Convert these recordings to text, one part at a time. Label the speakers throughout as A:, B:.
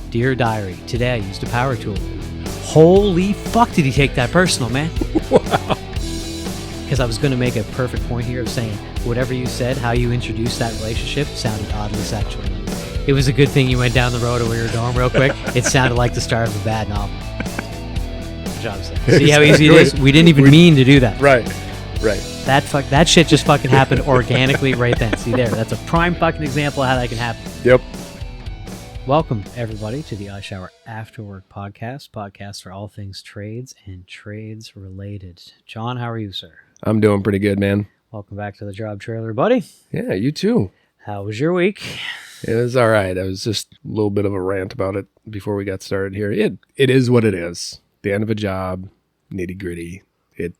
A: Dear Diary, today I used a power tool. Holy fuck, did he take that personal, man?
B: Wow.
A: Because I was going to make a perfect point here of saying whatever you said, how you introduced that relationship sounded oddly sexual. It was a good thing you went down the road over your dorm real quick. It sounded like the start of a bad novel. Jobsite. See how easy it is? We didn't even mean to do that.
B: Right.
A: That shit just fucking happened organically right then. See there, that's a prime fucking example of how that can happen.
B: Yep.
A: Welcome, everybody, to the iShower After Work podcast for all things trades and trades related. John, how are you, sir?
B: I'm doing pretty good, man.
A: Welcome back to the job trailer, buddy.
B: Yeah, you too.
A: How was your week?
B: It was all right. I was just a little bit of a rant about it before we got started here. It is what it is. The end of a job, nitty gritty. It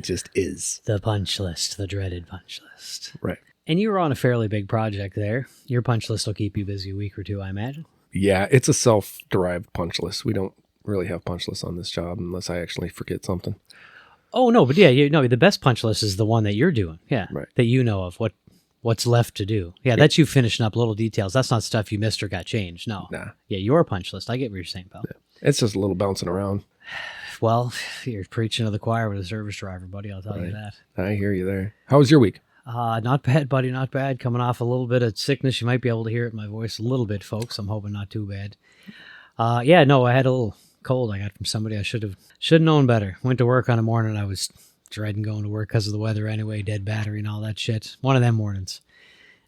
B: just is.
A: The punch list, the dreaded punch list.
B: Right.
A: And you were on a fairly big project there. Your punch list will keep you busy a week or two, I imagine.
B: Yeah, it's a self-derived punch list. We don't really have punch lists on this job unless I actually forget something.
A: Oh, no, but yeah, the best punch list is the one that you're doing. Yeah,
B: right.
A: That you know of, what's left to do. Yeah, that's you finishing up little details. That's not stuff you missed or got changed. No.
B: Nah.
A: Yeah, your punch list. I get what you're saying, pal.
B: Yeah. It's just a little bouncing around.
A: Well, you're preaching to the choir with a service driver, buddy. I'll tell you that.
B: I hear you there. How was your week?
A: Not bad, buddy. Not bad. Coming off a little bit of sickness. You might be able to hear it in my voice a little bit, folks. I'm hoping not too bad. I had a little cold I got from somebody. I should have known better. Went to work on a morning. I was dreading going to work because of the weather anyway, dead battery and all that shit. One of them mornings.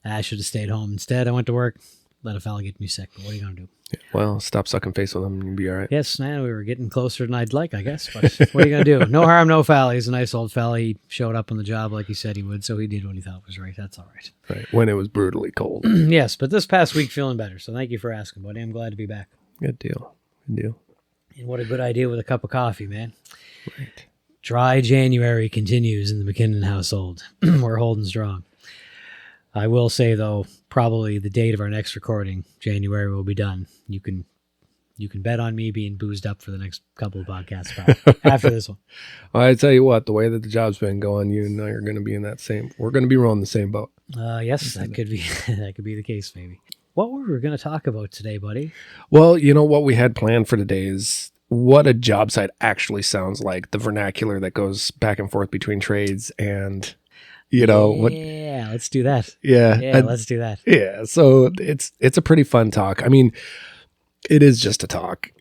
A: I should have stayed home. Instead, I went to work. Let a fella get me sick. But what are you going to do?
B: Yeah, well, stop sucking face with them and you'll be all right.
A: Yes, man, we were getting closer than I'd like, I guess. But what are you going to do? No harm, no foul. He's a nice old fella. He showed up on the job like he said he would, so he did what he thought was right. That's all right.
B: Right, when it was brutally cold.
A: Yes, but this past week feeling better, so thank you for asking, buddy. I'm glad to be back.
B: Good deal.
A: And what a good idea with a cup of coffee, man.
B: Right.
A: Dry January continues in the McKinnon household. We're holding strong. I will say, though, probably the date of our next recording, January, will be done. You can bet on me being boozed up for the next couple of podcasts after this one.
B: Well, I tell you what, the way that the job's been going, you and I are going to be in that same. We're going to be rowing the same boat.
A: Yes, that could be the case, maybe. What were we going to talk about today, buddy?
B: Well, you know what we had planned for today is what a job site actually sounds like. The vernacular that goes back and forth between trades and.
A: Yeah, let's do that.
B: Yeah,
A: let's do that.
B: Yeah, so it's a pretty fun talk. I mean, it is just a talk.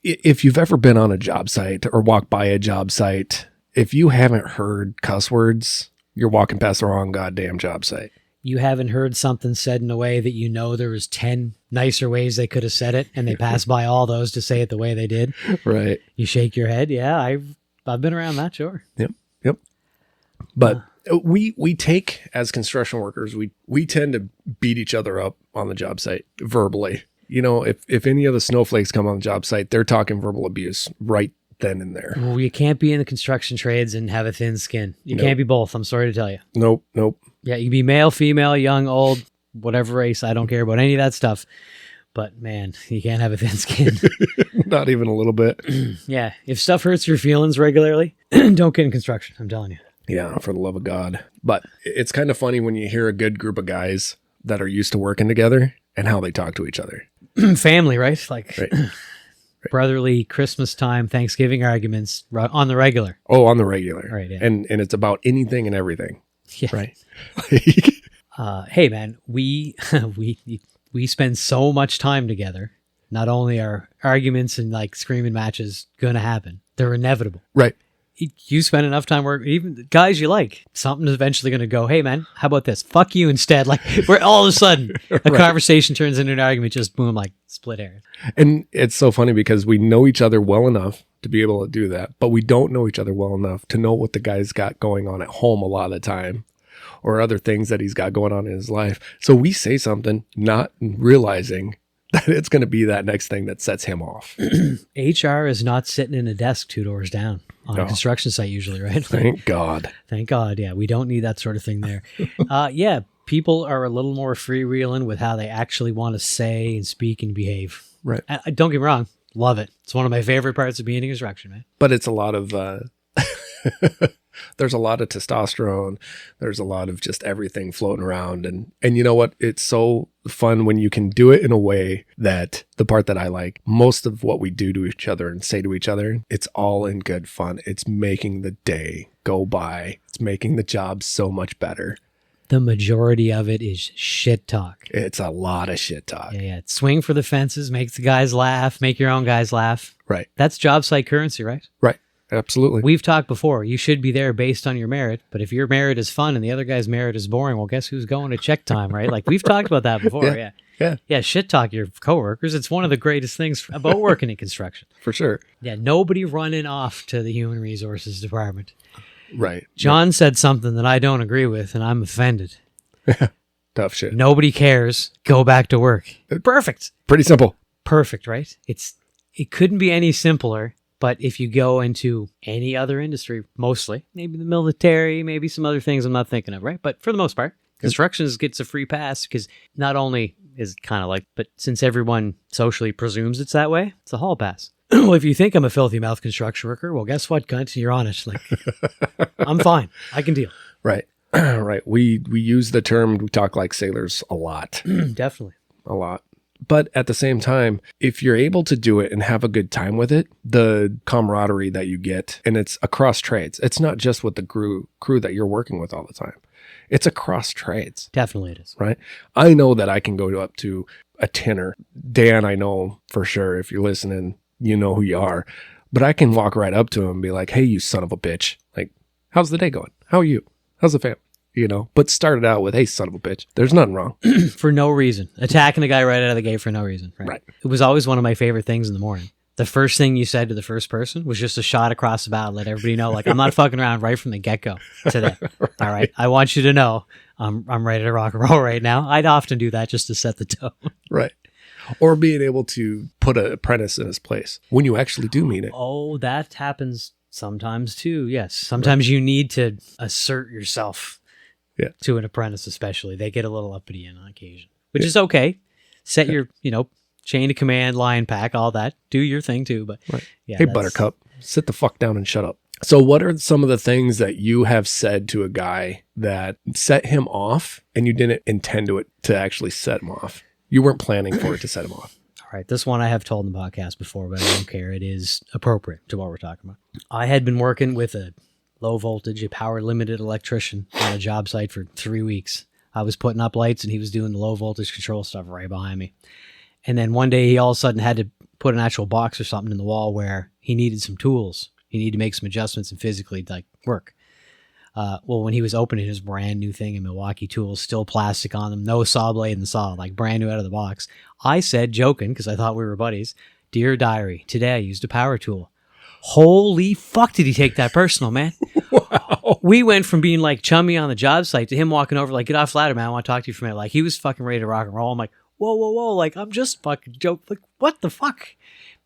B: If you've ever been on a job site or walked by a job site, if you haven't heard cuss words, you're walking past the wrong goddamn job site.
A: You haven't heard something said in a way that you know there was 10 nicer ways they could have said it, and they passed by all those to say it the way they did.
B: Right.
A: You shake your head. Yeah, I've been around that, sure.
B: Yep. But we take, as construction workers, we tend to beat each other up on the job site verbally. You know, if any of the snowflakes come on the job site, they're talking verbal abuse right then and there.
A: Well, you can't be in the construction trades and have a thin skin. You can't be both. I'm sorry to tell you.
B: Nope.
A: Yeah, you can be male, female, young, old, whatever race. I don't care about any of that stuff. But man, you can't have a thin skin.
B: Not even a little bit.
A: Yeah. If stuff hurts your feelings regularly, don't get in construction. I'm telling you.
B: Yeah, for the love of God. But it's kind of funny when you hear a good group of guys that are used to working together and how they talk to each other.
A: Family, right? Like
B: right.
A: Brotherly Christmas time, Thanksgiving arguments on the regular.
B: Oh, on the regular.
A: Right, yeah.
B: And it's about anything and everything.
A: Yeah.
B: Right.
A: Hey, man, we spend so much time together. Not only are arguments and like screaming matches going to happen, they're inevitable.
B: Right.
A: You spend enough time working, even the guys you like, something's eventually going to go, hey, man, how about this? Fuck you instead. Like, we're all of a sudden, a conversation turns into an argument, just boom, like split hairs.
B: And it's so funny because we know each other well enough to be able to do that, but we don't know each other well enough to know what the guy's got going on at home a lot of the time or other things that he's got going on in his life. So we say something not realizing that it's going to be that next thing that sets him off.
A: HR is not sitting in a desk 2 doors down on a construction site usually, right?
B: Thank God.
A: Thank God. Yeah, we don't need that sort of thing there. Yeah, people are a little more freewheeling with how they actually want to say and speak and behave.
B: Right.
A: And don't get me wrong. Love it. It's one of my favorite parts of being in construction, man.
B: But it's a lot of There's a lot of testosterone. There's a lot of just everything floating around. And you know what? It's so fun when you can do it in a way that the part that I like, most of what we do to each other and say to each other, it's all in good fun. It's making the day go by. It's making the job so much better.
A: The majority of it is shit talk.
B: It's a lot of shit talk.
A: Yeah. Swing for the fences, make the guys laugh, make your own guys laugh.
B: Right.
A: That's job site currency, right?
B: Right. Absolutely.
A: We've talked before. You should be there based on your merit, but if your merit is fun and the other guy's merit is boring, well, guess who's going to check time, right? Like we've talked about that before. Yeah. Shit talk your coworkers. It's one of the greatest things about working in construction.
B: For sure.
A: Yeah. Nobody running off to the human resources department.
B: Right.
A: John said something that I don't agree with, and I'm offended.
B: Tough shit.
A: Nobody cares. Go back to work. Perfect.
B: Pretty simple.
A: Perfect, right? It couldn't be any simpler. But if you go into any other industry, mostly, maybe the military, maybe some other things I'm not thinking of, right? But for the most part, construction gets a free pass because not only is it kind of like, but since everyone socially presumes it's that way, it's a hall pass. Well, if you think I'm a filthy mouth construction worker, well, guess what, cunt? You're on it. Like, I'm fine. I can deal.
B: Right. Right. We use the term, we talk like sailors a lot.
A: Definitely.
B: A lot. But at the same time, if you're able to do it and have a good time with it, the camaraderie that you get, and it's across trades. It's not just with the crew that you're working with all the time. It's across trades.
A: Definitely it is.
B: Right? I know that I can go up to a tinner. Dan, I know for sure, if you're listening, you know who you are. But I can walk right up to him and be like, hey, you son of a bitch. Like, how's the day going? How are you? How's the family? You know, but started out with, hey, son of a bitch. There's nothing wrong.
A: For no reason. Attacking a guy right out of the gate for no reason. Right. It was always one of my favorite things in the morning. The first thing you said to the first person was just a shot across the bow. Let everybody know, like, I'm not fucking around right from the get-go today. All right. I want you to know I'm ready to rock and roll right now. I'd often do that just to set the tone.
B: Right. Or being able to put an apprentice in his place when you actually do mean it.
A: Oh, that happens sometimes too. Yes. Sometimes you need to assert yourself.
B: Yeah.
A: To an apprentice, especially. They get a little uppity on occasion, which is okay. Set your, chain of command, line pack, all that. Do your thing too. But yeah.
B: Hey, Buttercup, sit the fuck down and shut up. So what are some of the things that you have said to a guy that set him off and you didn't intend to actually set him off? You weren't planning for it to set him off.
A: All right. This one I have told in the podcast before, but I don't care. It is appropriate to what we're talking about. I had been working with a low voltage, a power limited electrician on a job site for 3 weeks. I was putting up lights and he was doing the low voltage control stuff right behind me. And then one day he all of a sudden had to put an actual box or something in the wall where he needed some tools. He needed to make some adjustments and physically work. Well, when he was opening his brand new thing in Milwaukee tools, still plastic on them, no saw blade in the saw, like brand new out of the box. I said, joking, because I thought we were buddies, "Dear diary, today I used a power tool." Holy fuck, did he take that personal, man? Wow. We went from being like chummy on the job site to him walking over like, "Get off ladder, man. I want to talk to you for a minute." Like, he was fucking ready to rock and roll. I'm like, whoa. Like, I'm just fucking joking. Like, what the fuck?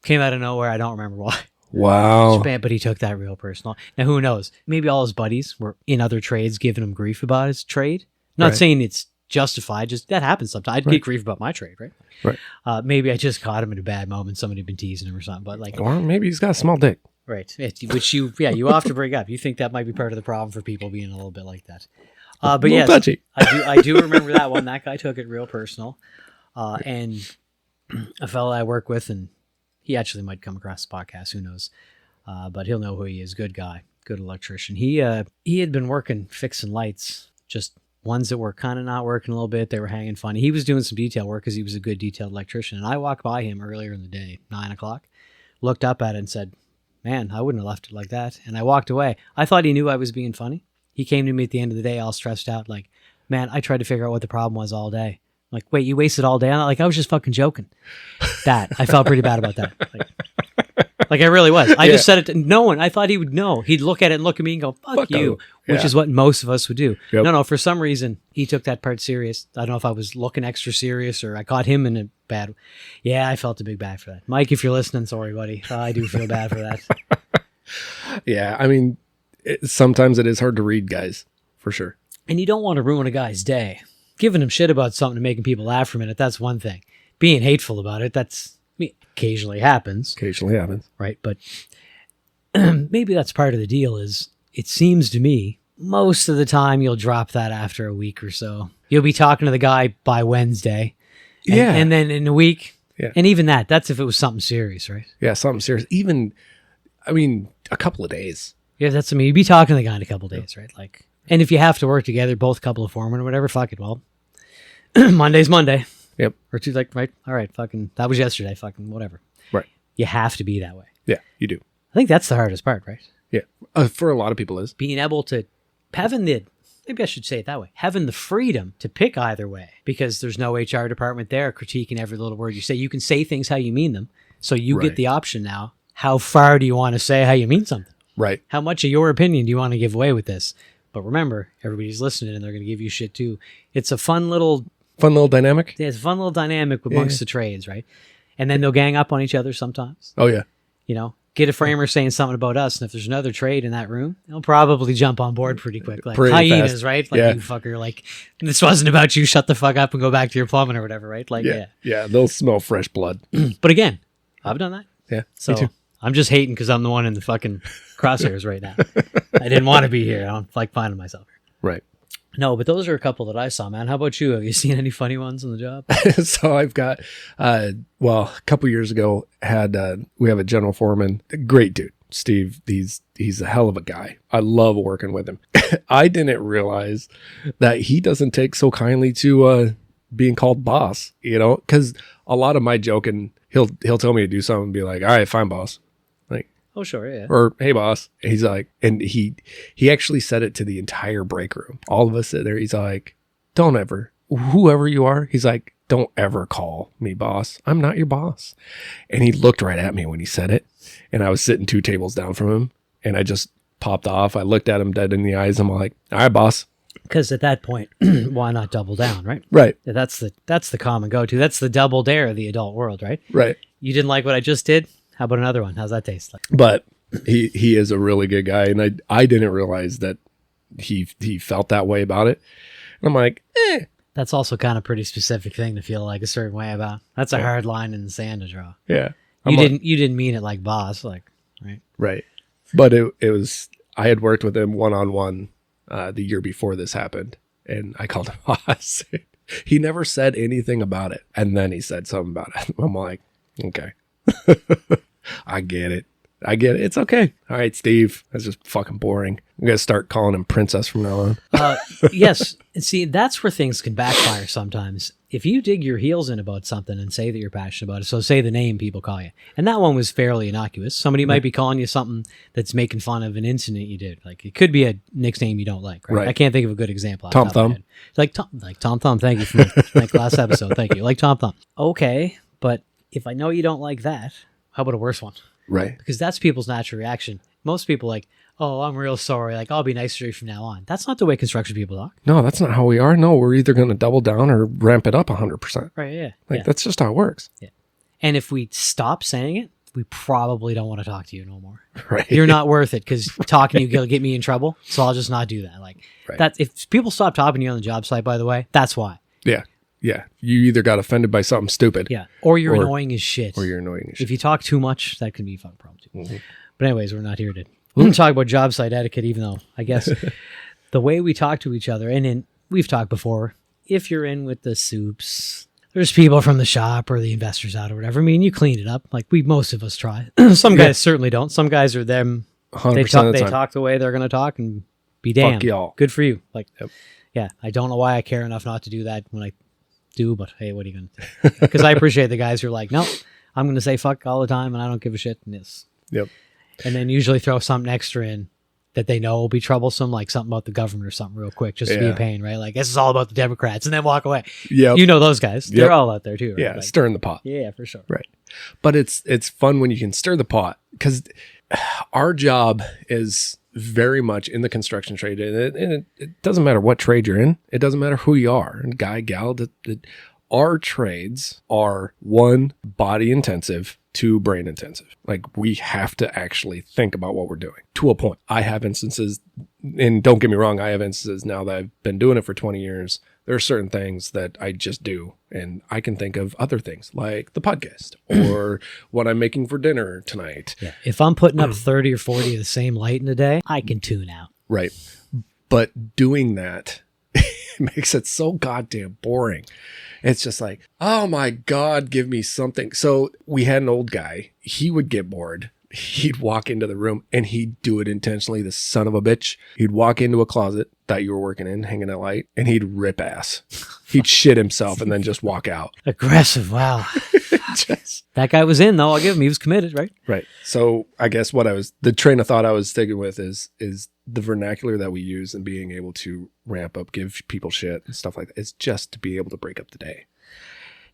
A: Came out of nowhere. I don't remember why.
B: Wow.
A: But he took that real personal. Now, who knows? Maybe all his buddies were in other trades giving him grief about his trade. Not saying it's justified. Just that happens sometimes. I'd get grief about my trade, right?
B: Right.
A: Maybe I just caught him in a bad moment. Somebody had been teasing him or something. But like,
B: or maybe he's got a small dick.
A: Right. Which you often bring up. You think that might be part of the problem for people being a little bit like that. But yes,
B: touchy.
A: I do remember that one. That guy took it real personal. And a fellow I work with, and he actually might come across the podcast. Who knows? But he'll know who he is. Good guy. Good electrician. He had been working fixing lights, just ones that were kind of not working a little bit. They were hanging funny. He was doing some detail work because he was a good detailed electrician. And I walked by him earlier in the day, 9:00, looked up at it and said, "Man, I wouldn't have left it like that." And I walked away. I thought he knew I was being funny. He came to me at the end of the day all stressed out, like, "Man, I tried to figure out what the problem was all day." I'm like, "Wait, you wasted all day on it?" Like, I was just fucking joking. I felt pretty bad about that. Like I really was. I just said it to no one. I thought he would know. He'd look at it and look at me and go, fuck you, which is what most of us would do.
B: Yep.
A: No, for some reason, he took that part serious. I don't know if I was looking extra serious or I caught him in a bad. Yeah, I felt a big bad for that. Mike, if you're listening, sorry, buddy. I do feel bad for that.
B: Yeah, I mean, sometimes it is hard to read, guys, for sure.
A: And you don't want to ruin a guy's day. Giving him shit about something and making people laugh for a minute, that's one thing. Being hateful about it, occasionally happens.
B: Occasionally happens.
A: Right, but maybe that's part of the deal is it seems to me most of the time you'll drop that after a week or so. You'll be talking to the guy by Wednesday. And then in a week, and even that's if it was something serious, right?
B: Yeah, something serious. Even, I mean, a couple of days.
A: Yeah, you'd be talking to the guy in a couple of days, right? Like, and if you have to work together, both couple of foremen or whatever, fuck it. Well, Monday's Monday.
B: Yep.
A: Or two, like, right? All right, fucking, that was yesterday, fucking whatever.
B: Right.
A: You have to be that way.
B: Yeah, you do.
A: I think that's the hardest part, right?
B: Yeah. For a lot of people is.
A: Being able to, maybe I should say it that way, having the freedom to pick either way, because there's no HR department there critiquing every little word you say. You can say things how you mean them. So you get the option now. How far do you want to say how you mean something?
B: Right.
A: How much of your opinion do you want to give away with this? But remember, everybody's listening and they're going to give you shit too. It's a fun little
B: dynamic.
A: Yeah, it's a fun little dynamic amongst the trades, right? And then they'll gang up on each other sometimes.
B: Oh, yeah.
A: You know, get a framer saying something about us, and if there's another trade in that room, they'll probably jump on board pretty quick. Like
B: pretty
A: hyenas,
B: fast.
A: right? Like, you fucker, like, this wasn't about you, shut the fuck up and go back to your plumbing or whatever, right? Like,
B: Yeah, they'll smell fresh blood.
A: But again, I've done that.
B: Yeah,
A: so
B: me too.
A: I'm just hating because I'm the one in the fucking crosshairs right now. I didn't want to be here. I don't like finding myself here.
B: Right.
A: No, but those are a couple that I saw, man. How about you? Have you seen any funny ones on the job?
B: So I've got, a couple years ago, we have a general foreman, a great dude, Steve. He's a hell of a guy. I love working with him. I didn't realize that he doesn't take so kindly to being called boss, because a lot of my joking, he'll tell me to do something and be like, all right, fine, boss.
A: Oh, sure, yeah.
B: Or, hey, boss. He's like, and he actually said it to the entire break room. All of us sit there. He's like, don't ever, whoever you are, he's like, don't ever call me boss. I'm not your boss. And he looked right at me when he said it. And I was sitting 2 tables down from him. And I just popped off. I looked at him dead in the eyes. I'm like, all right, boss.
A: Because at that point, why not double down, right?
B: Right.
A: That's the common go-to. That's the double dare of the adult world, right?
B: Right.
A: You didn't like what I just did? How about another one? How's that taste like?
B: But he is a really good guy, and I didn't realize that he felt that way about it. And I'm like,
A: That's also kind of pretty specific thing to feel like a certain way about. That's a hard line in the sand to draw.
B: Yeah.
A: You didn't mean it like boss, like, right?
B: Right. But it was, I had worked with him one-on-one the year before this happened, and I called him boss. He never said anything about it, and then he said something about it. I'm like, okay. I get it. It's okay. All right, Steve. That's just fucking boring. I'm going to start calling him princess from now on.
A: Yes. And see, that's where things can backfire sometimes. If you dig your heels in about something and say that you're passionate about it, so say the name people call you. And that one was fairly innocuous. Somebody might be calling you something that's making fun of an incident you did. Like, it could be a nickname you don't like, right? I can't think of a good example.
B: Tom Thumb.
A: Like Tom Thumb. Thank you for my last episode. Thank you. Like Tom Thumb. Okay, but if I know you don't like that, how about a worse one?
B: Right.
A: Because that's people's natural reaction. Most people like, oh, I'm real sorry. Like, I'll be nicer to you from now on. That's not the way construction people talk.
B: No, that's not how we are. No, we're either going to double down or ramp it up 100%.
A: Right, yeah.
B: That's just how it works.
A: Yeah. And if we stop saying it, we probably don't want to talk to you no more.
B: Right.
A: You're not worth it because talking to you will get me in trouble. So I'll just not do that. Like, if people stop talking to you on the job site, by the way, that's why.
B: Yeah. Yeah. You either got offended by something stupid.
A: Yeah. Or you're annoying as shit.
B: If
A: you talk too much, that can be a fucking problem too. Mm-hmm. But anyways, we're not here to talk about job site etiquette, even though I guess the way we talk to each other, and we've talked before, if you're in with the soups, there's people from the shop or the investors out or whatever. I mean, you clean it up. Like most of us try. Some guys certainly don't. Some guys are them.
B: 100%
A: they talk the way they're going to talk and be damned.
B: Fuck y'all.
A: Good for you. Like, yeah, I don't know why I care enough not to do that when I do, but hey, what are you going to do? Because I appreciate the guys who are like, no, I'm going to say fuck all the time and I don't give a shit. And and then usually throw something extra in that they know will be troublesome, like something about the government or something real quick, just to be a pain, right? Like, this is all about the Democrats, and then walk away.
B: Yeah,
A: you know those guys. They're all out there too, right?
B: Yeah,
A: like,
B: stirring the pot.
A: Yeah, for sure.
B: Right. But it's fun when you can stir the pot, because our job is very much in the construction trade, and it doesn't matter what trade you're in. It doesn't matter who you are, guy, gal. Our trades are 1, body intensive, 2, brain intensive. Like, we have to actually think about what we're doing to a point. I have instances, and don't get me wrong, I have instances now that I've been doing it for 20 years. There are certain things that I just do, and I can think of other things like the podcast or what I'm making for dinner tonight.
A: Yeah. If I'm putting up 30 or 40 of the same light in a day, I can tune out.
B: Right. But doing that makes it so goddamn boring. It's just like, oh my God, give me something. So we had an old guy. He would get bored. He'd walk into the room and he'd do it intentionally, the son of a bitch. He'd walk into a closet that you were working in, hanging at light, and he'd rip ass. He'd shit himself and then just walk out.
A: Aggressive. Wow. That guy was in, though. I'll give him. He was committed, right?
B: Right. So I guess the train of thought I was sticking with is the vernacular that we use and being able to ramp up, give people shit and stuff like that. It's just to be able to break up the day.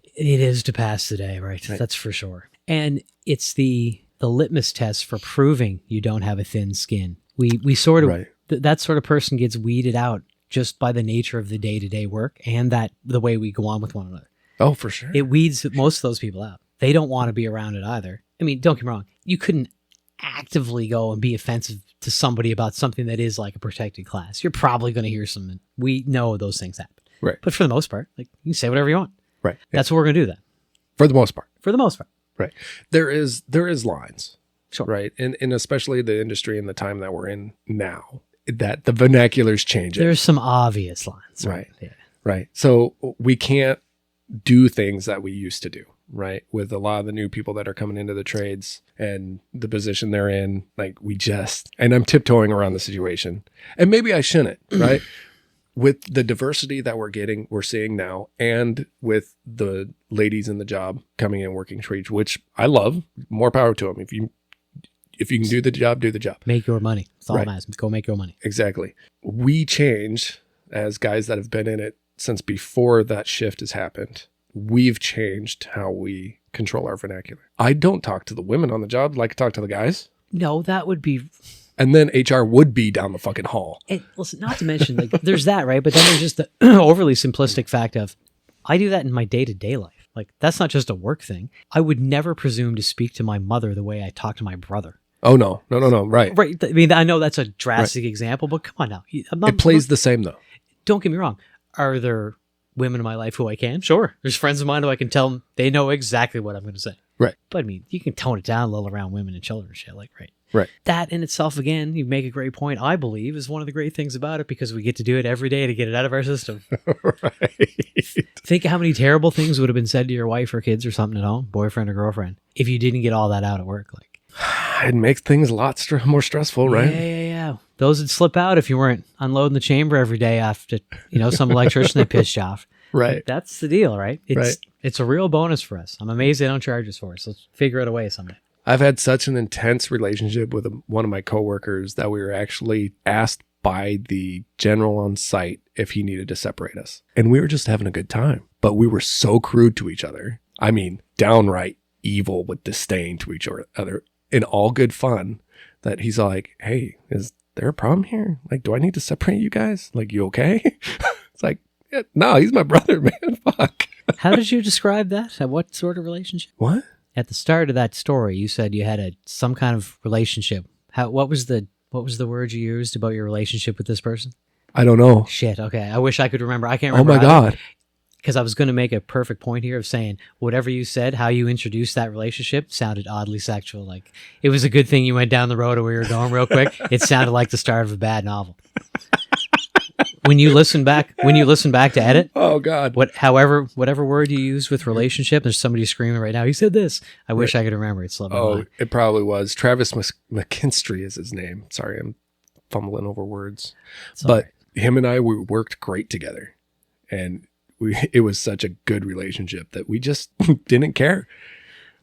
A: It is to pass the day, right? That's for sure. And it's the litmus test for proving you don't have a thin skin. We sort of,
B: right.
A: That sort of person gets weeded out just by the nature of the day-to-day work and the way we go on with one another.
B: Oh, for sure.
A: It weeds most of those people out. They don't want to be around it either. I mean, don't get me wrong. You couldn't actively go and be offensive to somebody about something that is like a protected class. You're probably going to hear something. We know those things happen.
B: Right.
A: But for the most part, like, you can say whatever you want.
B: Right.
A: That's what we're going to do then.
B: For the most part.
A: For the most part.
B: Right. There is lines.
A: Sure.
B: Right. And especially the industry and the time that we're in now, that the vernacular's changing.
A: There's some obvious lines.
B: Right.
A: Yeah.
B: Right. So we can't do things that we used to do. Right. With a lot of the new people that are coming into the trades and the position they're in, like and I'm tiptoeing around the situation, and maybe I shouldn't, right? With the diversity that we're seeing now, and with the ladies in the job coming in working trades, which I love, more power to them. If you can do the job, do the job.
A: Make your money. That's all
B: Right.
A: I'm asking. Go make your money.
B: Exactly. We changed as guys that have been in it since before that shift has happened. We've changed how we control our vernacular. I don't talk to the women on the job like I talk to the guys.
A: No, that would be...
B: And then HR would be down the fucking hall.
A: Listen, not to mention, like, there's that, right? But then there's just the overly simplistic fact of, I do that in my day-to-day life. Like, that's not just a work thing. I would never presume to speak to my mother the way I talk to my brother.
B: Oh, no. Right.
A: Right. I mean, I know that's a drastic example, but come on now.
B: It plays the same, though.
A: Don't get me wrong. Are there women in my life who I can? Sure. There's friends of mine who I can tell them they know exactly what I'm going to say.
B: Right.
A: But I mean, you can tone it down a little around women and children and shit, like, right.
B: Right.
A: That in itself, again, you make a great point, I believe, is one of the great things about it, because we get to do it every day to get it out of our system.
B: Right.
A: Think of how many terrible things would have been said to your wife or kids or something at home, boyfriend or girlfriend, if you didn't get all that out at work. Like,
B: it makes things a lot more stressful, right?
A: Yeah. Those would slip out if you weren't unloading the chamber every day after, some electrician that pissed you off.
B: Right.
A: Like, that's the deal, right?
B: Right.
A: It's a real bonus for us. I'm amazed they don't charge us for it. So let's figure out a way someday.
B: I've had such an intense relationship with one of my coworkers that we were actually asked by the general on site if he needed to separate us. And we were just having a good time. But we were so crude to each other. I mean, downright evil with disdain to each other in all good fun, that he's like, hey, is there a problem here? Like, do I need to separate you guys? Like, you okay? It's like, yeah, no, he's my brother, man. Fuck.
A: How did you describe that? What sort of relationship?
B: What?
A: At the start of that story, you said you had some kind of relationship. What was the word you used about your relationship with this person?
B: I don't know.
A: Shit. Okay. I wish I could remember. I can't remember.
B: Oh my God.
A: Because I was going to make a perfect point here of saying whatever you said, how you introduced that relationship sounded oddly sexual. Like, it was a good thing you went down the road and we were going real quick. It sounded like the start of a bad novel. When you listen back to edit,
B: oh God,
A: whatever word you use with relationship, there's somebody screaming right now, he said this. I wish I could remember. It's slipped my mind.
B: It probably was Travis McKinstry is his name. Sorry, I'm fumbling over words. But him and I, we worked great together, and it was such a good relationship that we just didn't care.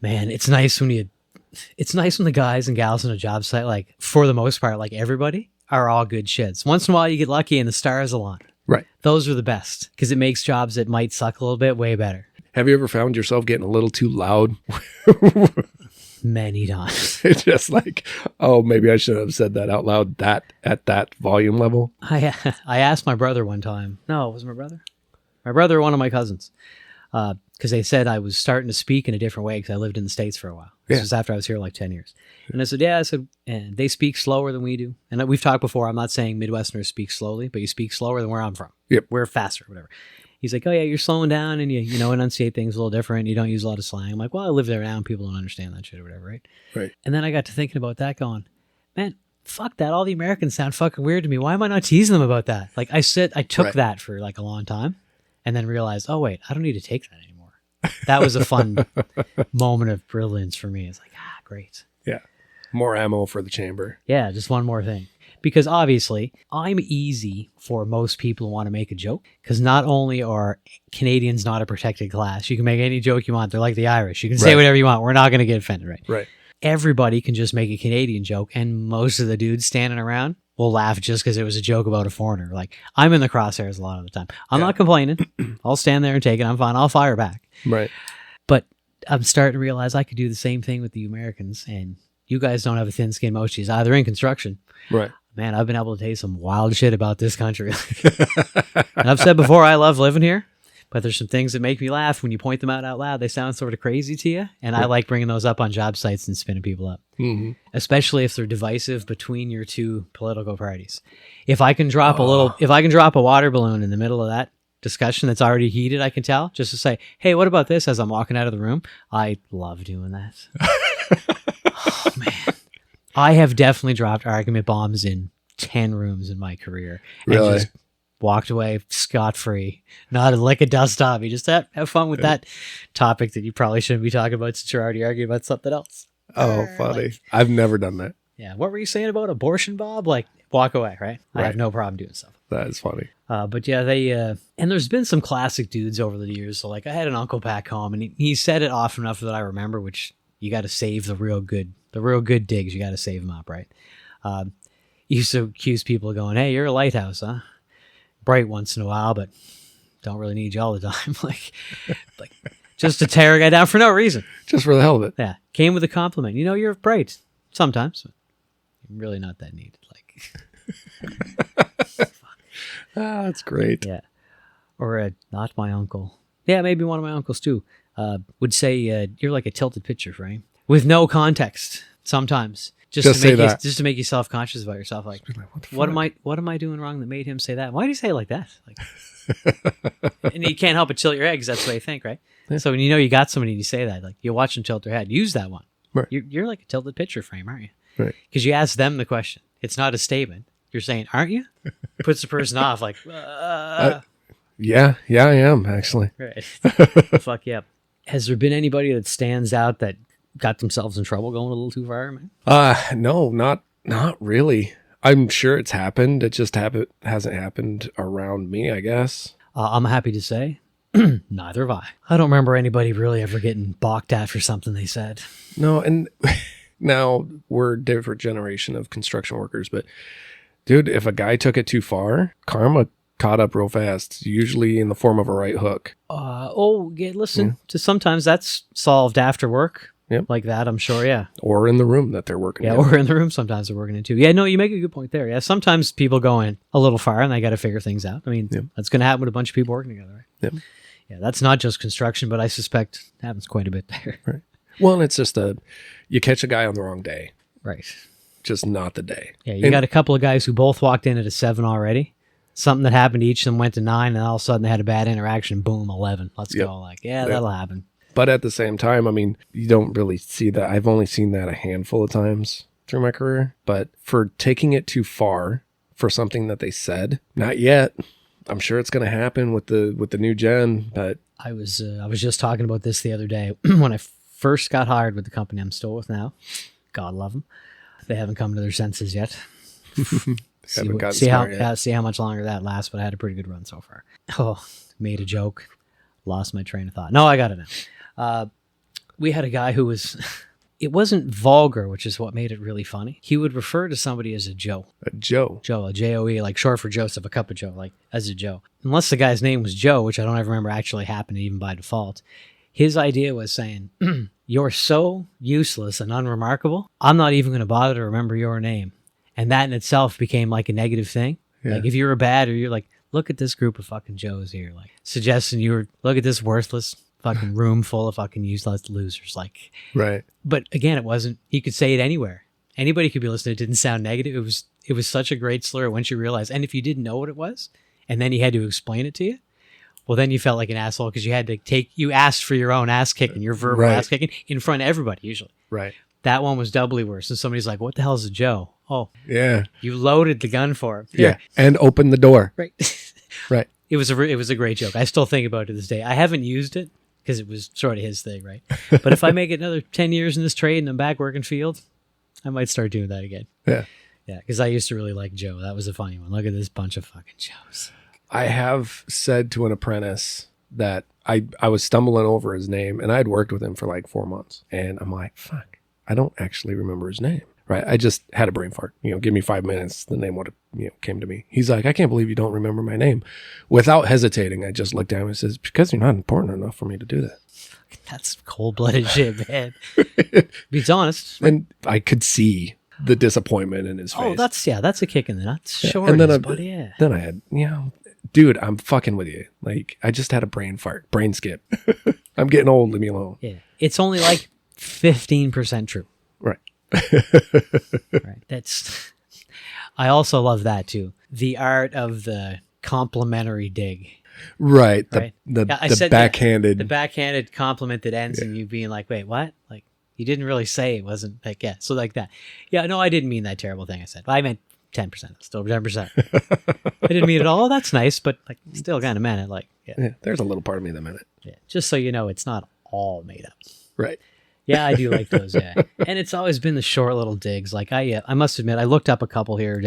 A: Man, it's nice when the guys and gals on a job site, like, for the most part, like, everybody are all good shits. Once in a while you get lucky and the stars align.
B: Right. Those
A: are the best, because it makes jobs that might suck a little bit way better.
B: Have you ever found yourself getting a little too loud?
A: Many times.
B: It's just like, oh, maybe I shouldn't have said that out loud at that volume level. I
A: asked my brother one time. No, it wasn't my brother. My brother or one of my cousins. Because because they said I was starting to speak in a different way because I lived in the States for a while. This was after I was here like 10 years. And I said, yeah, I said, and they speak slower than we do. And we've talked before, I'm not saying Midwesterners speak slowly, but you speak slower than where I'm from.
B: Yep.
A: We're faster, whatever. He's like, oh yeah, you're slowing down and you enunciate things a little different. You don't use a lot of slang. I'm like, well, I live there now and people don't understand that shit or whatever, right?
B: Right.
A: And then I got to thinking about that going, man, fuck that. All the Americans sound fucking weird to me. Why am I not teasing them about that? Like I took that for like a long time and then realized, oh wait, I don't need to take that anymore. That was a fun moment of brilliance for me. It's like, great.
B: Yeah. More ammo for the chamber.
A: Yeah, just one more thing. Because obviously, I'm easy for most people who want to make a joke. Because not only are Canadians not a protected class, you can make any joke you want. They're like the Irish. You can say whatever you want. We're not going to get offended, right?
B: Right.
A: Everybody can just make a Canadian joke. And most of the dudes standing around will laugh just because it was a joke about a foreigner. Like, I'm in the crosshairs a lot of the time. I'm not complaining. I'll stand there and take it. I'm fine. I'll fire back.
B: Right.
A: But I'm starting to realize I could do the same thing with the Americans. And you guys don't have a thin skin most either in construction.
B: Right.
A: Man, I've been able to tell you some wild shit about this country. And I've said before, I love living here, but there's some things that make me laugh when you point them out loud. They sound sort of crazy to you, and I like bringing those up on job sites and spinning people up, especially if they're divisive between your two political parties. If I can drop a water balloon in the middle of that discussion that's already heated, I can tell, just to say, hey, what about this as I'm walking out of the room? I love doing that. Oh, man. I have definitely dropped argument bombs in 10 rooms in my career. And just walked away scot-free. Not a lick of dust off. You just have fun with that topic that you probably shouldn't be talking about since you're already arguing about something else.
B: Oh, funny. I've never done that.
A: Yeah. What were you saying about abortion, Bob? Like, walk away, right? I have no problem doing stuff.
B: That is funny.
A: But yeah, and there's been some classic dudes over the years. So like I had an uncle back home and he said it often enough that I remember, which you got to save the real good digs. You got to save them up, right? You used to accuse people of going, hey, you're a lighthouse, huh? Bright once in a while, but don't really need you all the time. like just to tear a guy down for no reason.
B: Just for the hell of it.
A: Yeah. Came with a compliment. You're bright sometimes, but you're really not that neat. Like,
B: that's great.
A: Yeah. Or not my uncle. Yeah, maybe one of my uncles too. Would say you're like a tilted picture frame with no context sometimes. Just to make you self-conscious about yourself. Like, what am I doing wrong that made him say that? Why do you say it like that? Like, and you can't help but tilt your head because that's what you think, right? Yeah. So when you got somebody and you say that, like you watch them tilt their head, use that one.
B: Right.
A: You're like a tilted picture frame, aren't you?
B: Right.
A: Because you ask them the question. It's not a statement. You're saying, aren't you? Puts the person off like,
B: yeah, I am actually.
A: Right. Fuck yeah. Has there been anybody that stands out that got themselves in trouble going a little too far, man?
B: No, not really. I'm sure it's happened. It just hasn't happened around me, I guess.
A: I'm happy to say, neither have I. I don't remember anybody really ever getting balked at for something they said.
B: No, and now we're a different generation of construction workers, but dude, if a guy took it too far, karma caught up real fast, usually in the form of a right hook.
A: Listen, to sometimes that's solved after work.
B: Yep.
A: Like that, I'm sure, yeah.
B: Or in the room that they're working in.
A: Yeah, or in the room sometimes they're working in too. Yeah, no, you make a good point there. Yeah, sometimes people go in a little far and they got to figure things out. I mean, that's going to happen with a bunch of people working together, right?
B: Yep.
A: Yeah, that's not just construction, but I suspect it happens quite a bit there.
B: Right. Well, and it's just you catch a guy on the wrong day.
A: Right.
B: Just not the day.
A: Yeah, you got a couple of guys who both walked in at a 7 already. Something that happened to each of them went to 9, and all of a sudden they had a bad interaction. Boom, 11. Let's go. Like, that'll happen.
B: But at the same time, I mean, you don't really see that. I've only seen that a handful of times through my career. But for taking it too far for something that they said, not yet. I'm sure it's going to happen with the new gen. But I was
A: just talking about this the other day when I first got hired with the company I'm still with now. God love them. They haven't come to their senses yet. See how much longer that lasts. But I had a pretty good run so far. Oh, made a joke. Lost my train of thought. No, I got it now. We had a guy who was, it wasn't vulgar, which is what made it really funny. He would refer to somebody as a Joe.
B: A Joe?
A: Joe, a J-O-E, like short for Joseph, a cup of Joe, like as a Joe. Unless the guy's name was Joe, which I don't ever remember actually happened even by default. His idea was saying, you're so useless and unremarkable, I'm not even going to bother to remember your name. And that in itself became like a negative thing. Yeah. Like if you were bad or you're like, look at this group of fucking Joes here, like suggesting look at this worthless fucking room full of fucking useless losers. Like,
B: Right.
A: but again, it wasn't, he could say it anywhere. Anybody could be listening. It didn't sound negative. It was such a great slur once you realize. And if you didn't know what it was, and then he had to explain it to you, well, then you felt like an asshole because you asked for your own ass kicking, your verbal ass kicking in front of everybody usually.
B: Right.
A: That one was doubly worse. And somebody's like, what the hell is a Joe? Oh,
B: Yeah.
A: you loaded the gun for him.
B: Yeah. And open the door.
A: Right.
B: Right.
A: It was a great joke. I still think about it to this day. I haven't used it because it was sort of his thing, right? But if I make it another 10 years in this trade and I'm back working field, I might start doing that again.
B: Yeah.
A: Yeah, because I used to really like Joe. That was a funny one. Look at this bunch of fucking Joes.
B: I have said to an apprentice that I was stumbling over his name, and I had worked with him for like 4 months. And I'm like, fuck, I don't actually remember his name. Right. I just had a brain fart. Give me 5 minutes. The name would have came to me. He's like, I can't believe you don't remember my name. Without hesitating, I just looked at him and says, because you're not important enough for me to do that.
A: That's cold-blooded shit, man. Be honest.
B: And I could see the disappointment in his face.
A: Oh, that's a kick in the nuts. Sure,
B: and then
A: then
B: I had, dude, I'm fucking with you. Like, I just had a brain fart, brain skip. I'm getting old. Leave me alone.
A: Yeah, it's only like 15% true.
B: Right.
A: Right. I also love that too. The art of the complimentary dig.
B: Right.
A: Right?
B: The
A: said
B: backhanded.
A: The backhanded compliment that ends in you being like, wait, what? Like, you didn't really say it wasn't like, yeah. So like that. Yeah, no, I didn't mean that terrible thing I said. I meant 10%, still 10%. I didn't mean it all. Oh, that's nice, but like still kind of meant it. Like,
B: yeah, there's a little part of me that meant it.
A: Yeah. Just so you know, it's not all made up.
B: Right.
A: Yeah, I do like those. Yeah. And it's always been the short little digs. Like I must admit, I looked up a couple here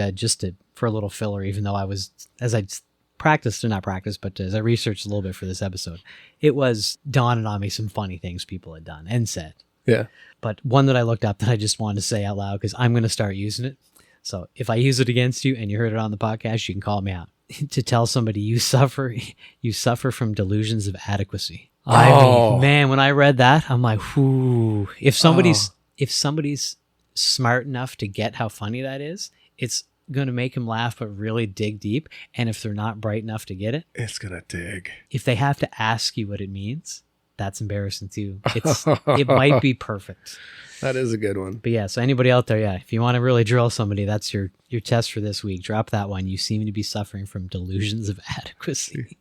A: for a little filler, even though I was, as I practiced or not practiced, but as I researched a little bit for this episode, it was dawning on me some funny things people had done and said.
B: Yeah.
A: But one that I looked up that I just wanted to say out loud because I'm going to start using it. So if I use it against you and you heard it on the podcast, you can call me out. To tell somebody you suffer from delusions of adequacy. I mean, man, when I read that, I'm like, whoo. If somebody's smart enough to get how funny that is, it's going to make them laugh but really dig deep. And if they're not bright enough to get it,
B: it's going to dig.
A: If they have to ask you what it means, that's embarrassing too. It might be perfect.
B: That is a good one.
A: But yeah, so anybody out there, yeah, if you want to really drill somebody, that's your test for this week. Drop that one. You seem to be suffering from delusions of adequacy.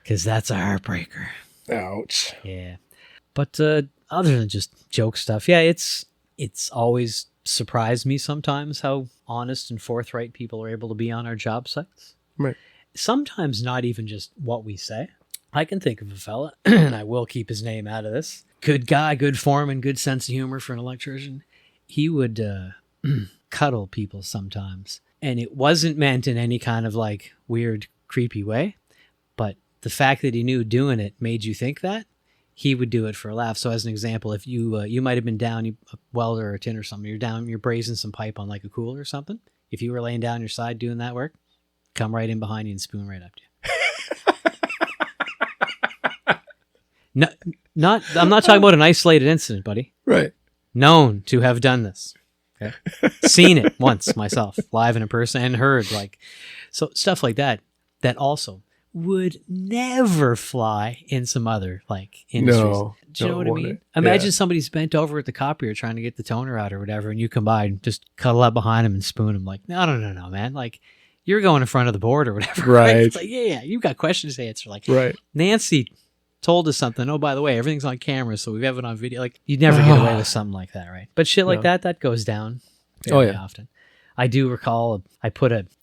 A: Because that's a heartbreaker.
B: Ouch.
A: Yeah. But other than just joke stuff, yeah, it's always surprised me sometimes how honest and forthright people are able to be on our job sites.
B: Right.
A: Sometimes not even just what we say. I can think of a fella, and I will keep his name out of this. Good guy, good foreman, good sense of humor for an electrician. He would cuddle people sometimes. And it wasn't meant in any kind of like weird, creepy way. But the fact that he knew doing it made you think that. He would do it for a laugh. So as an example, if you might have been down, a welder or a tin or something, you're brazing some pipe on like a cooler or something. If you were laying down your side doing that work, come right in behind you and spoon right up to you. No, I'm not talking about an isolated incident, buddy.
B: Right.
A: Known to have done this. Okay. Seen it once myself, live and in person, and heard so stuff like that also would never fly in some other industries.
B: No,
A: do you know what I mean? Imagine somebody's bent over at the copier trying to get the toner out or whatever, and you come by and just cuddle up behind him and spoon him like, no, man. Like, you're going in front of the board or whatever.
B: Right.
A: It's like, yeah, you've got questions to answer. Like,
B: right.
A: Nancy told us something. Oh, by the way, everything's on camera, so we have it on video. Like, you'd never get away with something like that, right? But shit like that goes down very often. I do recall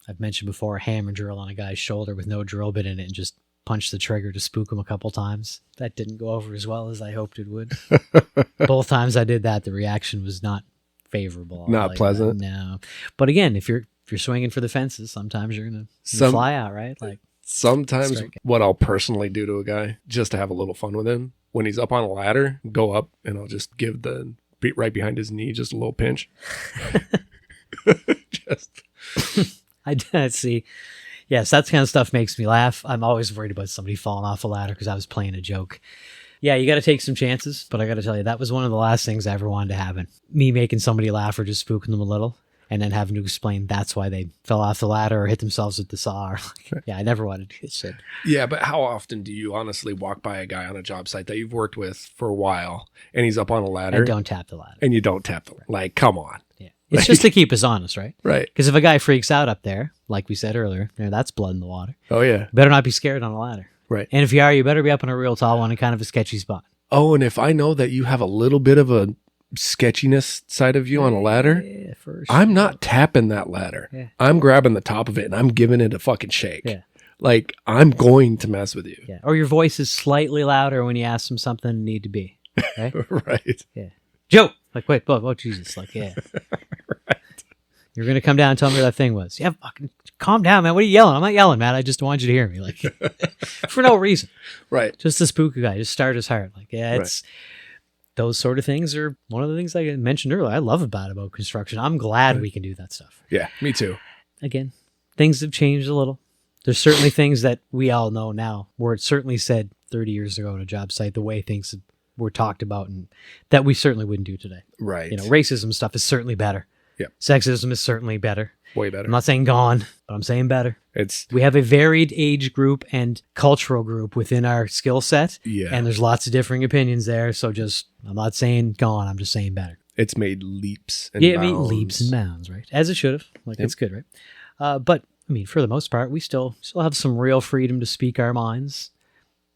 A: I've mentioned before, a hammer drill on a guy's shoulder with no drill bit in it and just punched the trigger to spook him a couple times. That didn't go over as well as I hoped it would. Both times I did that, the reaction was not favorable.
B: Not pleasant.
A: No. But again, if you're swinging for the fences, sometimes you're going to fly out, right? Like,
B: sometimes what I'll personally do to a guy just to have a little fun with him, when he's up on a ladder, go up and I'll just give the beat right behind his knee, just a little pinch.
A: I see. Yes, that kind of stuff makes me laugh. I'm always worried about somebody falling off a ladder because I was playing a joke. Yeah, you got to take some chances, but I got to tell you, that was one of the last things I ever wanted to happen. Me making somebody laugh or just spooking them a little. and then having to explain that's why they fell off the ladder or hit themselves with the saw. Yeah, I never wanted to do this shit.
B: Yeah, but how often do you honestly walk by a guy on a job site that you've worked with for a while and he's up on a ladder?
A: I don't tap the ladder.
B: And you don't tap the ladder. Like, come on.
A: Yeah. It's just to keep us honest, right?
B: Right.
A: Because if a guy freaks out up there, like we said earlier, that's blood in the water.
B: Oh, yeah.
A: Better not be scared on a ladder.
B: Right.
A: And if you are, you better be up on a real tall one in kind of a sketchy spot.
B: Oh, and if I know that you have a little bit of a sketchiness side of you on a ladder,
A: yeah, for sure.
B: I'm not tapping that ladder.
A: Yeah.
B: I'm grabbing the top of it and I'm giving it a fucking shake.
A: Yeah.
B: Like, I'm going to mess with you.
A: Yeah. Or your voice is slightly louder when you ask them something and need to be. Right?
B: Right.
A: Yeah. Joe! Like, wait, oh, Jesus. Like, yeah.
B: Right.
A: You're going to come down and tell me where that thing was. Yeah, fucking calm down, man. What are you yelling? I'm not yelling, man. I just want you to hear me. Like, for no reason.
B: Right.
A: Just to spook a guy. Just start his heart. Like, yeah, it's... Right. Those sort of things are one of the things I mentioned earlier. I love about construction. I'm glad we can do that stuff.
B: Yeah, me too.
A: Again, things have changed a little. There's certainly things that we all know now where it certainly said 30 years ago on a job site, the way things were talked about and that we certainly wouldn't do today.
B: Right.
A: Racism stuff is certainly better.
B: Yeah.
A: Sexism is certainly better.
B: Way better.
A: I'm not saying gone, but I'm saying better. We have a varied age group and cultural group within our skill set.
B: Yeah.
A: And there's lots of differing opinions there. So I'm not saying gone. I'm just saying better.
B: It's made leaps and bounds.
A: Yeah, leaps and bounds, right? As it should have. Like, It's good, right? But, for the most part, we still have some real freedom to speak our minds.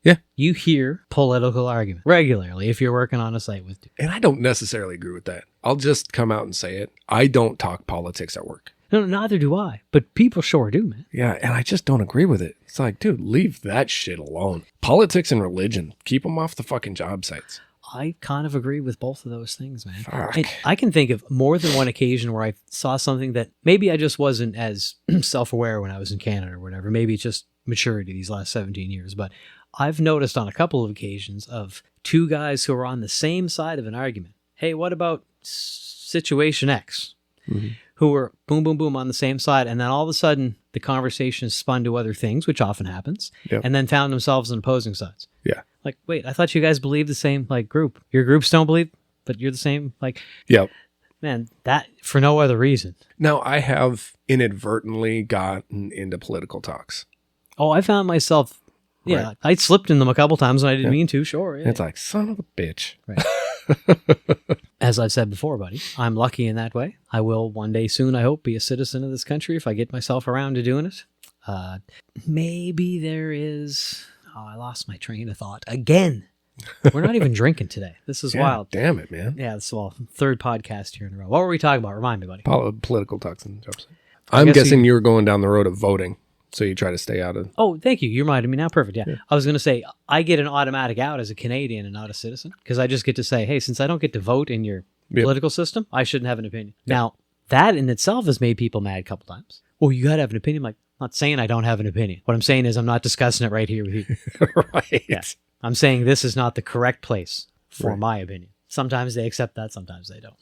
B: Yeah.
A: You hear political argument regularly if you're working on a site with you.
B: And I don't necessarily agree with that. I'll just come out and say it. I don't talk politics at work.
A: No, neither do I. But people sure do, man.
B: Yeah, and I just don't agree with it. It's like, dude, leave that shit alone. Politics and religion, keep them off the fucking job sites.
A: I kind of agree with both of those things, man.
B: Fuck.
A: And I can think of more than one occasion where I saw something that maybe I just wasn't as self-aware when I was in Canada or whatever. Maybe it's just maturity these last 17 years. But I've noticed on a couple of occasions of two guys who are on the same side of an argument. Hey, what about situation X? Mm-hmm. Who were boom, boom, boom on the same side. And then all of a sudden, the conversation spun to other things, which often happens, and then found themselves on opposing sides.
B: Yeah.
A: Like, wait, I thought you guys believed the same, group. Your groups don't believe, but you're the same,
B: Yep.
A: Man, that for no other reason.
B: Now, I have inadvertently gotten into political talks.
A: Oh, I found myself, I slipped in them a couple times and I didn't mean to, sure. Yeah.
B: It's like, son of a bitch.
A: Right. As I've said before, buddy, I'm lucky in that way. I will one day soon, I hope, be a citizen of this country if I get myself around to doing it. Maybe there is... Oh, I lost my train of thought again. We're not even drinking today. This is wild.
B: Damn it, man.
A: Yeah, it's third podcast here in a row. What were we talking about? Remind me, buddy.
B: Political talks and jobs. I'm guessing you were going down the road of voting, so you try to stay out of...
A: Oh, thank you. You reminded me now. Perfect, yeah. I was going to say, I get an automatic out as a Canadian and not a citizen, because I just get to say, hey, since I don't get to vote in your political system, I shouldn't have an opinion. Yep. Now, that in itself has made people mad a couple times. Well, you got to have an opinion. I'm like, I'm not saying I don't have an opinion. What I'm saying is I'm not discussing it right here with you.
B: Right.
A: Yeah. I'm saying this is not the correct place for my opinion. Sometimes they accept that, sometimes they don't.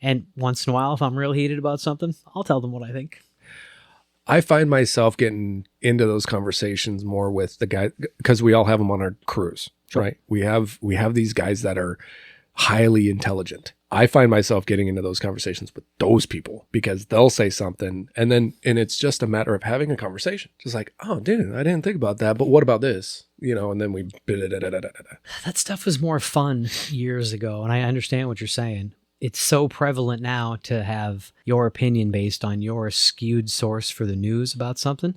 A: And once in a while, if I'm real heated about something, I'll tell them what I think.
B: I find myself getting into those conversations more with the guy, because we all have them on our crews, right? We have these guys that are highly intelligent. I find myself getting into those conversations with those people because they'll say something and it's just a matter of having a conversation. Just like, oh, dude, I didn't think about that, but what about this? And then we...
A: That stuff was more fun years ago, and I understand what you're saying. It's so prevalent now to have your opinion based on your skewed source for the news about something,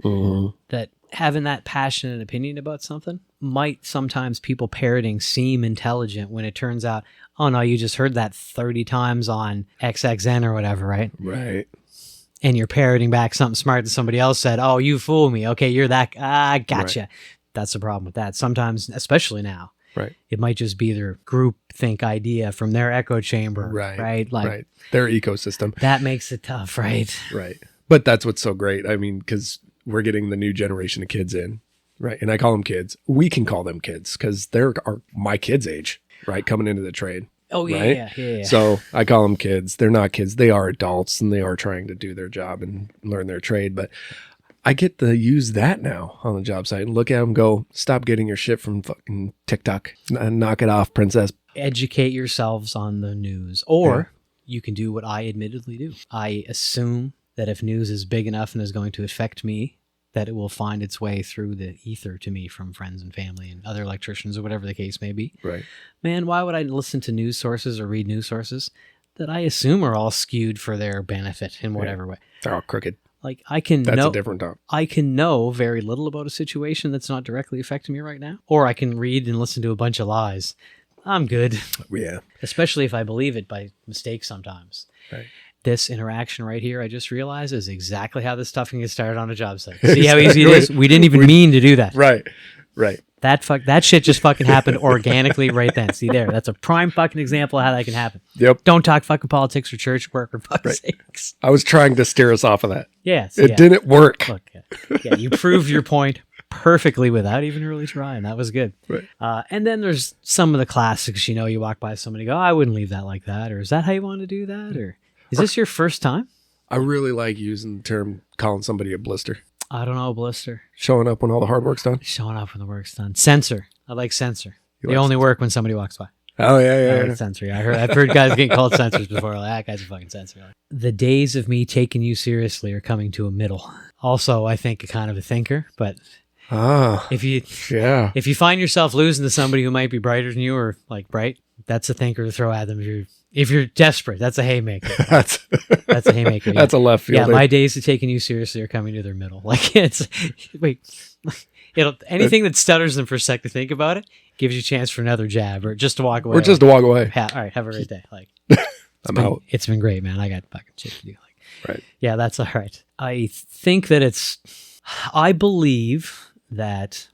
A: that having that passionate opinion about something might sometimes people parroting seem intelligent when it turns out, oh no, you just heard that 30 times on XXN or whatever, right?
B: Right.
A: And you're parroting back something smart that somebody else said. Oh, you fool me. Okay, you're that. Gotcha. Right. That's the problem with that. Sometimes, especially now,
B: right,
A: it might just be their group think idea from their echo chamber, right? Like,
B: right. Their ecosystem.
A: That makes it tough, right?
B: Right. But that's what's so great. I mean, because we're getting the new generation of kids in, right? And I call them kids. We can call them kids because they're my kids' age, right? Coming into the trade.
A: Oh, yeah,
B: right?
A: yeah.
B: So I call them kids. They're not kids. They are adults and they are trying to do their job and learn their trade. But I get to use that now on the job site and look at them go, stop getting your shit from fucking TikTok and knock it off, princess.
A: Educate yourselves on the news. Or you can do what I admittedly do. I assume that if news is big enough and is going to affect me, that it will find its way through the ether to me from friends and family and other electricians or whatever the case may be.
B: Right.
A: Man, why would I listen to news sources or read news sources that I assume are all skewed for their benefit in whatever way?
B: They're all crooked.
A: Like I can
B: That's
A: know,
B: a different talk.
A: I can know very little about a situation that's not directly affecting me right now, or I can read and listen to a bunch of lies. I'm good.
B: Yeah.
A: Especially if I believe it by mistake sometimes.
B: Right.
A: This interaction right here, I just realized, is exactly how this stuff can get started on a job site. See how easy it is? We didn't even mean to do that.
B: Right. Right.
A: That shit just fucking happened organically right then. See there? That's a prime fucking example of how that can happen.
B: Yep.
A: Don't talk fucking politics or church work, for fucking sakes.
B: I was trying to steer us off of that.
A: Yes.
B: It didn't work.
A: Look, yeah, you proved your point perfectly without even really trying. That was good.
B: Right.
A: And then there's some of the classics. You walk by somebody, go, I wouldn't leave that like that, or is that how you want to do that, or is this your first time?
B: I really like using the term calling somebody a blister.
A: I don't know, blister.
B: Showing up when all the hard work's done.
A: Showing up when the work's done. Censor. I like censor.
B: You
A: They
B: like
A: only
B: censor?
A: work when somebody walks by.
B: Oh,
A: I
B: yeah.
A: like censor. Yeah, I've heard guys getting called censors before. Like, that guy's a fucking censor. The days of me taking you seriously are coming to a middle. Also, I think kind of a thinker, but
B: Ah,
A: if you
B: yeah.
A: if you find yourself losing to somebody who might be brighter than you or like bright, that's a thinker to throw at them. If you're desperate, that's a haymaker.
B: That's
A: That's a haymaker. Yeah.
B: that's a left field.
A: Yeah, my days of taking you seriously are coming to their middle. Like it's anything that stutters them for a sec to think about it gives you a chance for another jab or just to walk away.
B: Or just to walk away.
A: all right, have a great day. Like
B: I'm out.
A: it's been great, man. I got fucking shit to do. Like,
B: Right.
A: yeah, that's all right. I think that I believe that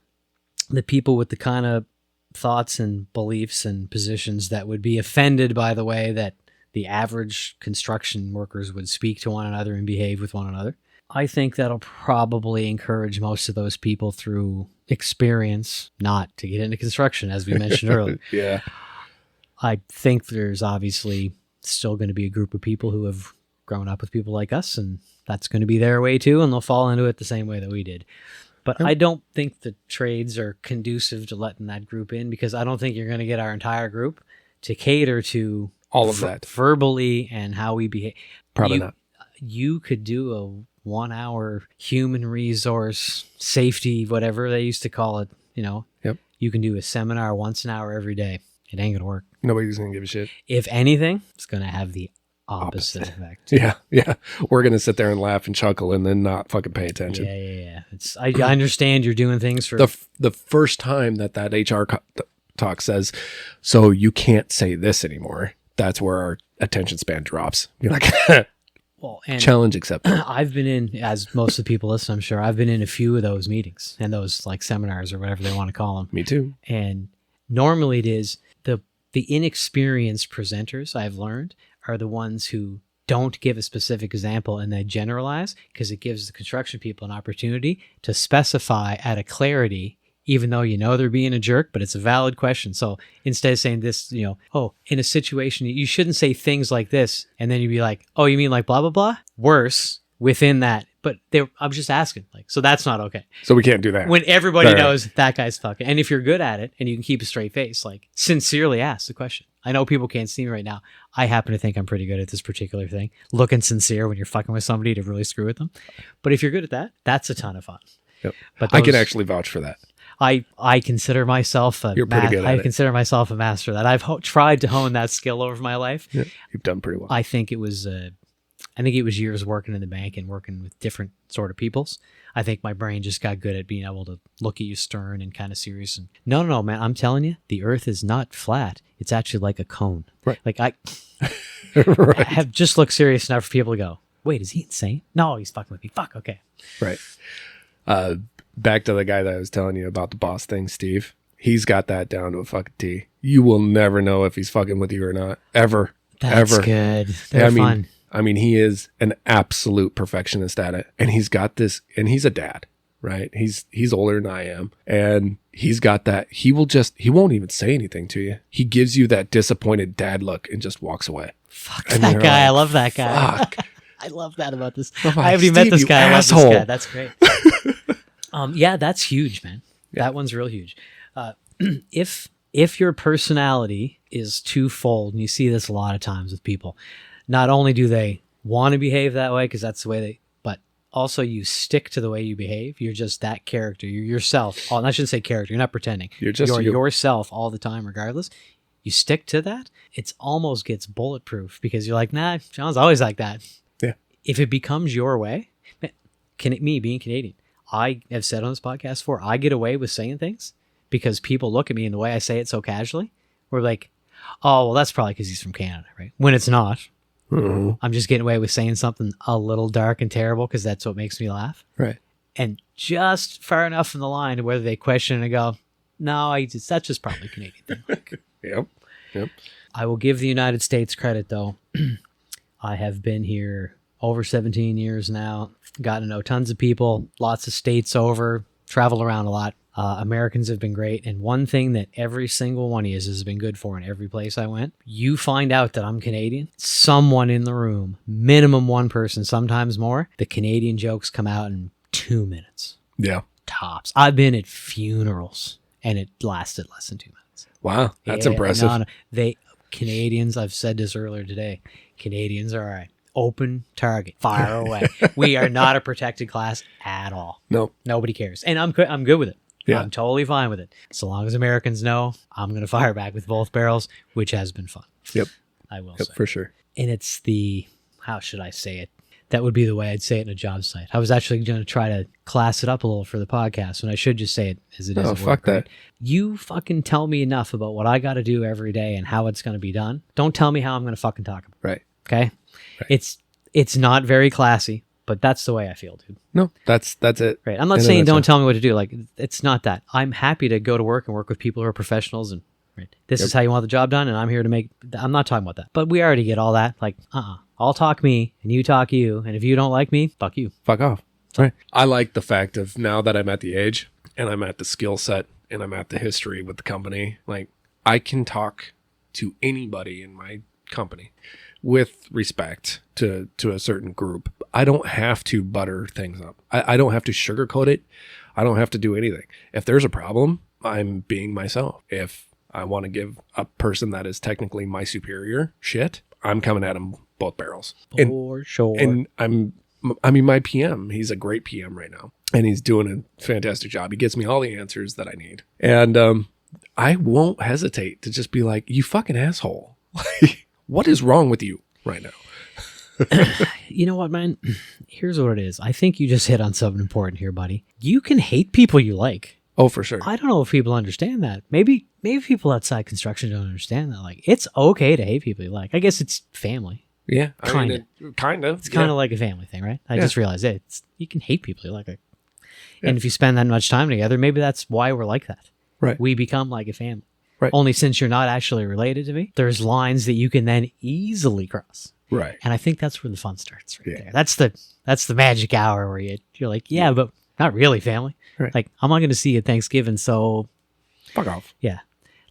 A: the people with the kind of thoughts and beliefs and positions that would be offended by the way that the average construction workers would speak to one another and behave with one another, I think that'll probably encourage most of those people through experience not to get into construction, as we mentioned earlier.
B: Yeah.
A: I think there's obviously still going to be a group of people who have grown up with people like us, and that's going to be their way too, and they'll fall into it the same way that we did. But I don't think the trades are conducive to letting that group in, because I don't think you're going to get our entire group to cater to
B: All of that.
A: verbally and how we behave.
B: Probably not.
A: You could do a 1 hour human resource safety, whatever they used to call it,
B: Yep.
A: You can do a seminar once an hour every day. It ain't going to work.
B: Nobody's going to give a shit.
A: If anything, it's going to have the opposite effect.
B: Yeah. Yeah. We're going to sit there and laugh and chuckle and then not fucking pay attention.
A: Yeah. I understand you're doing things for
B: The first time that HR talk says, so you can't say this anymore, that's where our attention span drops. You're like,
A: well, and
B: challenge accepted.
A: I've been in, as most of the people listen, I'm sure, I've been in a few of those meetings and those like seminars or whatever they want to call them.
B: Me too.
A: And normally it is the inexperienced presenters, I've learned, are the ones who don't give a specific example and they generalize, because it gives the construction people an opportunity to specify at a clarity, even though they're being a jerk, but it's a valid question. So instead of saying this, in a situation, you shouldn't say things like this, and then you'd be like, oh, you mean like blah, blah, blah? Worse within that. But I'm just asking, so that's not okay.
B: So we can't do that.
A: When everybody
B: Right.
A: knows that guy's fucking. And if you're good at it and you can keep a straight face, sincerely ask the question. I know people can't see me right now. I happen to think I'm pretty good at this particular thing. Looking sincere when you're fucking with somebody to really screw with them. But if you're good at that, that's a ton of fun.
B: Yep.
A: But
B: I can actually vouch for that.
A: I consider myself
B: You're pretty good at
A: I
B: it.
A: consider myself a master of that. I've tried to hone that skill over my life.
B: Yeah, you've done pretty well.
A: I think it was years working in the bank and working with different sort of peoples. I think my brain just got good at being able to look at you stern and kind of serious. And no, man, I'm telling you, the earth is not flat. It's actually like a cone.
B: Right.
A: Like I
B: Right.
A: have just looked serious enough for people to go, wait, is he insane? No, he's fucking with me. Fuck, okay.
B: Right. Back to the guy that I was telling you about the boss thing, Steve. He's got that down to a fucking T. You will never know if he's fucking with you or not. Ever.
A: That's
B: Ever.
A: good. They're fun.
B: I mean, he is an absolute perfectionist at it. And he's got this, and he's a dad, right? He's older than I am. And he's got that. He won't even say anything to you. He gives you that disappointed dad look and just walks away.
A: Fuck
B: And
A: that
B: you're
A: guy. I
B: like,
A: love that guy.
B: Fuck.
A: I love that about this.
B: like,
A: I haven't even met
B: Steve,
A: this
B: you
A: guy. I love
B: asshole.
A: this guy. That's great. Yeah, that's huge, man.
B: Yeah.
A: That one's real huge. If your personality is twofold, and you see this a lot of times with people, not only do they want to behave that way because that's the way they, but also you stick to the way you behave. You're just that character. You're yourself. Oh, and I shouldn't say character. You're not pretending.
B: You're just you.
A: Yourself all the time, regardless. You stick to that. It's almost gets bulletproof because you're like, nah, John's always like that.
B: Yeah.
A: If it becomes your way, me being Canadian, I have said on this podcast before, I get away with saying things because people look at me and the way I say it so casually. We're like, oh, well, that's probably because he's from Canada, right? When it's not.
B: Mm-hmm.
A: I'm just getting away with saying something a little dark and terrible because that's what makes me laugh.
B: Right.
A: And just far enough from the line to whether they question and go, no, that's just probably a Canadian thing.
B: Yep.
A: I will give the United States credit, though. I have been here over 17 years now, gotten to know tons of people, lots of states over, traveled around a lot. Americans have been great. And one thing that every single one of you has been good for in every place I went, you find out that I'm Canadian, someone in the room, minimum one person, sometimes more, the Canadian jokes come out in 2 minutes.
B: Yeah.
A: Tops. I've been at funerals and it lasted less than 2 minutes.
B: Wow. That's impressive.
A: No. Canadians, I've said this earlier today, Canadians are all right. Open target, fire away. We are not a protected class at all.
B: No.
A: Nobody cares. And I'm good with it.
B: Yeah.
A: I'm totally fine with it. So long as Americans know, I'm going to fire back with both barrels, which has been fun.
B: Yep.
A: I will say.
B: For sure.
A: And it's how should I say it? That would be the way I'd say it in a job site. I was actually going to try to class it up a little for the podcast when I should just say it as it is.
B: Oh, fuck that. Right?
A: You fucking tell me enough about what I got to do every day and how it's going to be done. Don't tell me how I'm going to fucking talk about it.
B: Right.
A: Okay? Right. It's not very classy, but that's the way I feel, dude.
B: No, that's it.
A: Right. I'm not saying don't tell me what to do. Like, it's not that. I'm happy to go to work and work with people who are professionals and this is how you want the job done, and I'm here to I'm not talking about that. But we already get all that. Like, I'll talk me, and you talk you, and if you don't like me, fuck you.
B: Fuck off. Right. I like the fact of now that I'm at the age, and I'm at the skill set, and I'm at the history with the company, like, I can talk to anybody in my company with respect to a certain group. I don't have to butter things up. I don't have to sugarcoat it. I don't have to do anything. If there's a problem, I'm being myself. If I want to give a person that is technically my superior shit, I'm coming at them both barrels.
A: For sure.
B: And my PM, he's a great PM right now. And he's doing a fantastic job. He gets me all the answers that I need. And I won't hesitate to just be like, you fucking asshole. What is wrong with you right now?
A: You know what, man? Here's what it is. I think you just hit on something important here, buddy. You can hate people you like.
B: Oh, for sure.
A: I don't know if people understand that. Maybe people outside construction don't understand that. Like, it's okay to hate people you like. I guess it's family.
B: Yeah.
A: Kind of. It's kind of like a family thing, right? I just realized you can hate people you like. And if you spend that much time together, maybe that's why we're like that.
B: Right.
A: We become like a family.
B: Right.
A: Only since you're not actually related to me, there's lines that you can then easily cross.
B: Right.
A: And I think that's where the fun starts right there. That's the magic hour where you're like, yeah, but not really family.
B: Right.
A: Like, I'm not going to see you at Thanksgiving, so
B: fuck off.
A: Yeah.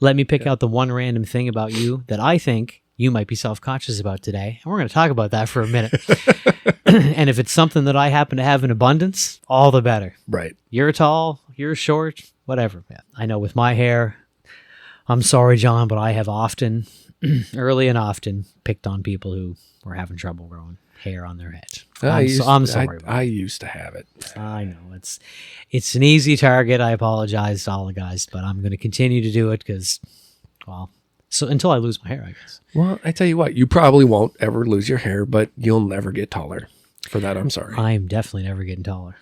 A: Let me pick out the one random thing about you that I think you might be self-conscious about today. And we're going to talk about that for a minute. And if it's something that I happen to have in abundance, all the better.
B: Right.
A: You're tall, you're short, whatever. Yeah. I know with my hair, I'm sorry, John, but I have often, early and often, picked on people who were having trouble growing hair on their head. I'm sorry.
B: I used to have it.
A: I know. It's an easy target. I apologize to all the guys, but I'm going to continue to do it because, well, so until I lose my hair, I guess.
B: Well, I tell you what, you probably won't ever lose your hair, but you'll never get taller. For that, I'm sorry.
A: I'm definitely never getting taller.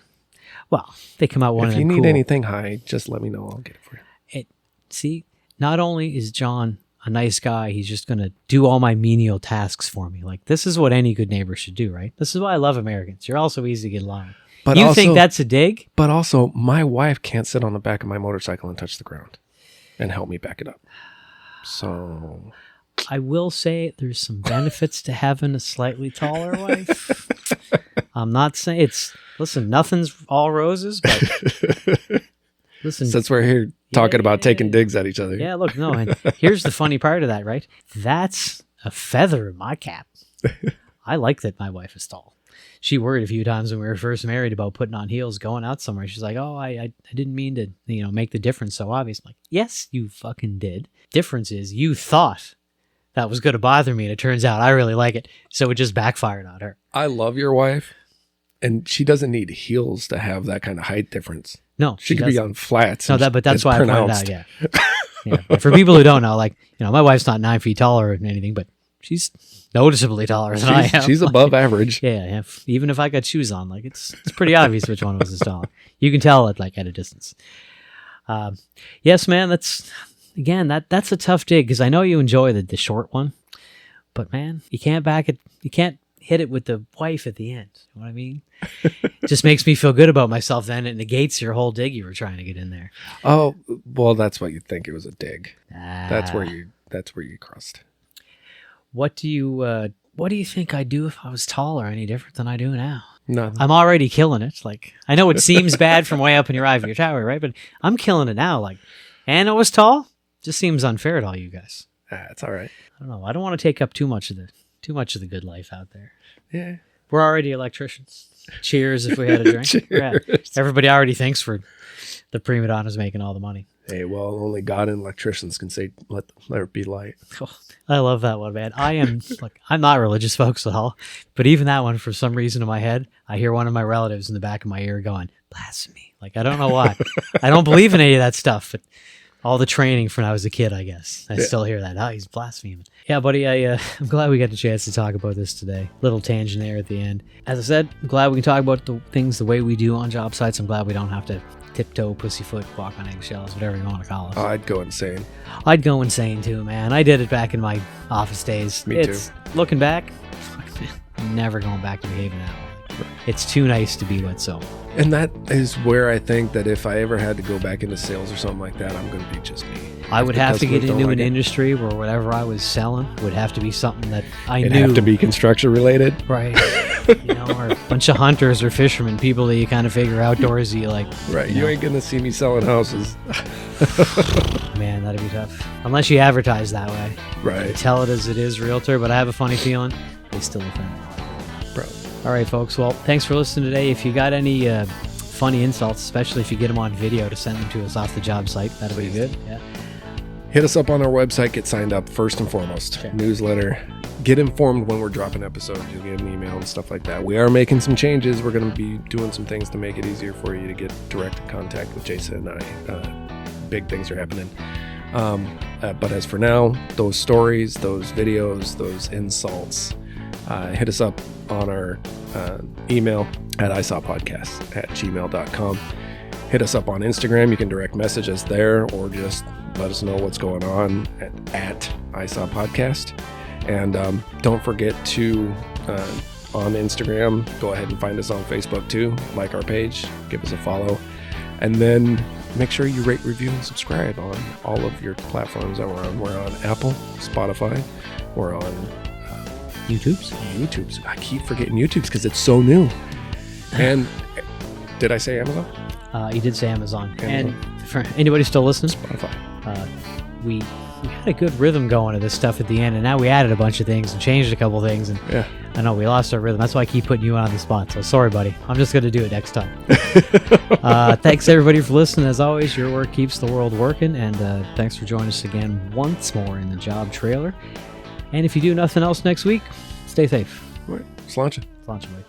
A: Well, they come out one.
B: If you need anything high, just let me know. I'll get it for you.
A: See, not only is John a nice guy, he's just going to do all my menial tasks for me. Like, this is what any good neighbor should do, right? This is why I love Americans. You're also easy to get along. But you think that's a dig?
B: But also, my wife can't sit on the back of my motorcycle and touch the ground and help me back it up. So
A: I will say there's some benefits to having a slightly taller wife. I'm not saying listen, nothing's all roses, but listen.
B: Since we're here talking about taking digs at each other.
A: Yeah, look, no, and here's the funny part of that, right? That's a feather in my cap. I like that my wife is tall. She worried a few times when we were first married about putting on heels, going out somewhere. She's like, oh, I didn't mean to, make the difference so obvious. I'm like, yes, you fucking did. Difference is you thought that was going to bother me, and it turns out I really like it. So it just backfired on her.
B: I love your wife, and she doesn't need heels to have that kind of height difference.
A: No,
B: She could be on flats.
A: No,
B: and
A: but that's
B: it's
A: why
B: pronounced.
A: I pointed out. Yeah. Yeah. For people who don't know, like, my wife's not 9 feet taller than anything, but she's noticeably taller than I am.
B: She's above average.
A: Yeah. Even if I got shoes on, like, it's pretty obvious which one was taller. You can tell it like at a distance. Yes, man. That's a tough dig because I know you enjoy the short one, but man, you can't hit it with the wife at the end. You know what I mean? It just makes me feel good about myself. Then it negates your whole dig you were trying to get in there.
B: Oh, well, that's what you think it was a dig.
A: Ah.
B: That's where you crossed.
A: What do you think I'd do if I was taller any different than I do now?
B: Nothing.
A: I'm already killing it. Like, I know it seems bad from way up in your ivory tower, right? But I'm killing it now. Like, and I was tall. Just seems unfair to all you guys.
B: It's all right.
A: I don't know. I don't want to take up too much of the good life out there.
B: Yeah.
A: We're already electricians. Cheers if we had a drink.
B: Cheers.
A: Yeah. Everybody already thinks we're the prima donnas making all the money.
B: Hey, well, only God and electricians can say, let it be light.
A: Oh, I love that one, man. I'm not religious, folks, at all. But even that one, for some reason in my head, I hear one of my relatives in the back of my ear going, blasphemy. Like, I don't know why. I don't believe in any of that stuff, but all the training from when I was a kid, I guess. I still hear that. Oh, he's blaspheming. Yeah, buddy, I'm glad we got the chance to talk about this today. Little tangent there at the end. As I said, I'm glad we can talk about the things the way we do on job sites. I'm glad we don't have to tiptoe, pussyfoot, walk on eggshells, whatever you want to call it.
B: Oh, I'd go insane.
A: I'd go insane too, man. I did it back in my office days.
B: Me too.
A: Looking back, I'm never going back to behaving that way. It's too nice to be so.
B: And that is where I think that if I ever had to go back into sales or something like that, I'm going to be just me.
A: I would have to get into an
B: industry
A: industry where whatever I was selling would have to be something that I knew.
B: It'd have to be construction related.
A: Right. Or a bunch of hunters or fishermen, people that you kind of figure outdoorsy, like.
B: Right. You ain't going to see me selling houses.
A: Man, that'd be tough. Unless you advertise that way.
B: Right.
A: You tell it as it is, realtor, but I have a funny feeling they still offend.
B: Bro.
A: All right, folks. Well, thanks for listening today. If you got any funny insults, especially if you get them on video, to send them to us off the job site, that'd be good. Yeah.
B: Hit us up on our website. Get signed up first and foremost.
A: Okay.
B: Newsletter. Get informed when we're dropping episodes. You'll get an email and stuff like that. We are making some changes. We're going to be doing some things to make it easier for you to get direct contact with Jason and I. Big things are happening. But as for now, those stories, those videos, those insults, hit us up on our email at isawpodcast@gmail.com. Hit us up on Instagram. You can direct message us there or just let us know what's going on at isawpodcast. And don't forget to, on Instagram, go ahead and find us on Facebook too. Like our page, give us a follow. And then make sure you rate, review, and subscribe on all of your platforms that we're on. We're on Apple, Spotify. We're on YouTube's. I keep forgetting YouTube's because it's so new. And did I say Amazon?
A: You did say Amazon. And for anybody still listening,
B: Spotify.
A: We had a good rhythm going to this stuff at the end, and now we added a bunch of things and changed a couple things, and
B: yeah.
A: I know we lost our rhythm. That's why I keep putting you on the spot. So sorry, buddy. I'm just going to do it next time. Thanks everybody for listening. As always, your work keeps the world working, and thanks for joining us again once more in the job trailer. And if you do nothing else next week, stay safe.
B: Right. Sláinte.
A: Sláinte, buddy.